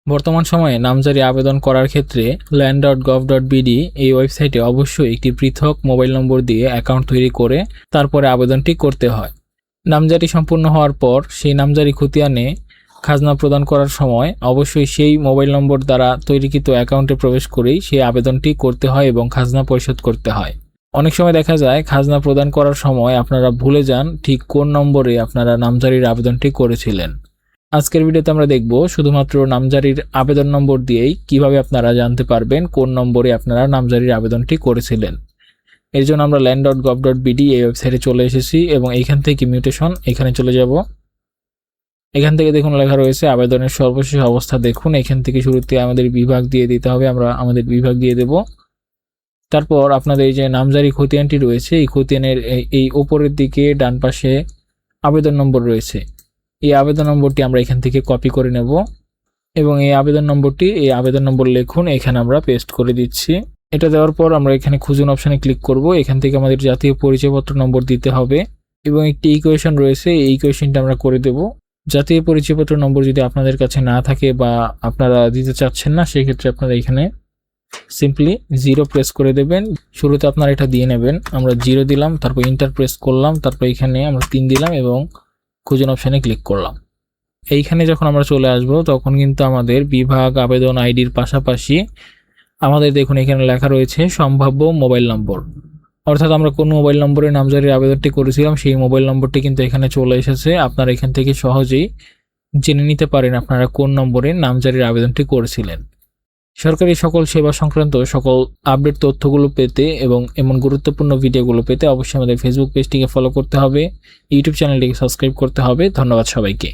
বর্তমান সময়ে নামজারি আবেদন করার ক্ষেত্রে land.gov.bd এই ওয়েবসাইটে অবশ্যই একটি পৃথক মোবাইল নম্বর দিয়ে অ্যাকাউন্ট তৈরি করে তারপরে আবেদনটি করতে হয়। নামজারি সম্পূর্ণ হওয়ার পর সেই নামজারি খতিয়ানে খাজনা প্রদান করার সময় অবশ্যই সেই মোবাইল নম্বর দ্বারা তৈরিকৃত অ্যাকাউন্টে প্রবেশ করেই সেই আবেদনটি করতে হয় এবং খাজনা পরিশোধ করতে হয়। অনেক সময় দেখা যায় খাজনা প্রদান করার সময় আপনারা ভুলে যান ঠিক কোন নম্বরে আপনারা নামজারির আবেদনটি করেছিলেন। আজকের ভিডিওতে আমরা দেখব শুধুমাত্র নামজারির আবেদন নম্বর দিয়েই কিভাবে আপনারা জানতে পারবেন কোন নম্বরে আপনারা নামজারির আবেদনটি করেছিলেন। এর জন্য আমরা land.gov.bd এই ওয়েবসাইটে চলে এসেছি এবং এইখান থেকে মিউটেশন এখানে চলে যাব। এখান থেকে দেখুন লেখা রয়েছে আবেদনের সর্বশেষ অবস্থা দেখুন। এখান থেকে শুরুতে আমাদের বিভাগ দিয়ে দিতে হবে, আমরা আমাদের বিভাগ দিয়ে দেব। তারপর আপনাদের এই যে নামজারি খতিয়ানটি রয়েছে এই খতিয়ানের এই উপরের দিকে ডান পাশে আবেদন নম্বর রয়েছে, এই আবেদন নম্বরটি আমরা এখান থেকে কপি করে নেব এবং এই আবেদন নম্বর লিখুন, এখানে আমরা পেস্ট করে দিচ্ছি। এটা দেওয়ার পর আমরা এখানে খুঁজুন অপশানে ক্লিক করব। এখান থেকে আমাদের জাতীয় পরিচয়পত্র নম্বর দিতে হবে এবং একটি ইকুয়েশন রয়েছে, এই ইকুয়েশনটা আমরা করে দেব। জাতীয় পরিচয়পত্র নম্বর যদি আপনাদের কাছে না থাকে বা আপনারা দিতে চাচ্ছেন না, সেই ক্ষেত্রে আপনারা এখানে সিম্পলি 0 প্রেস করে দেবেন। শুরুতে আপনারা এটা দিয়ে নেবেন। আমরা 0 দিলাম, তারপর ইন্টার প্রেস করলাম, তারপর এখানে আমরা 3 দিলাম এবং খুঁজুন অপশানে ক্লিক করলাম। এইখানে যখন আমরা চলে আসব তখন কিন্তু আমাদের বিভাগ আবেদন আইডির পাশাপাশি আমাদের দেখুন এখানে লেখা রয়েছে সম্ভাব্য মোবাইল নম্বর, অর্থাৎ আমরা কোন মোবাইল নম্বরে নামজারির আবেদনটি করেছিলাম সেই মোবাইল নম্বরটি কিন্তু এখানে চলে এসেছে। আপনারা এখান থেকে সহজেই জেনে নিতে পারেন আপনারা কোন নম্বরে নামজারির আবেদনটি করেছিলেন। সরকারি সকল সেবা সংক্রান্ত সকল আপডেট তথ্যগুলো পেতে এবং এমন গুরুত্বপূর্ণ ভিডিওগুলো পেতে অবশ্যই আমাদের ফেসবুক পেজটিকে ফলো করতে হবে, ইউটিউব চ্যানেলটিকে সাবস্ক্রাইব করতে হবে। ধন্যবাদ সবাইকে।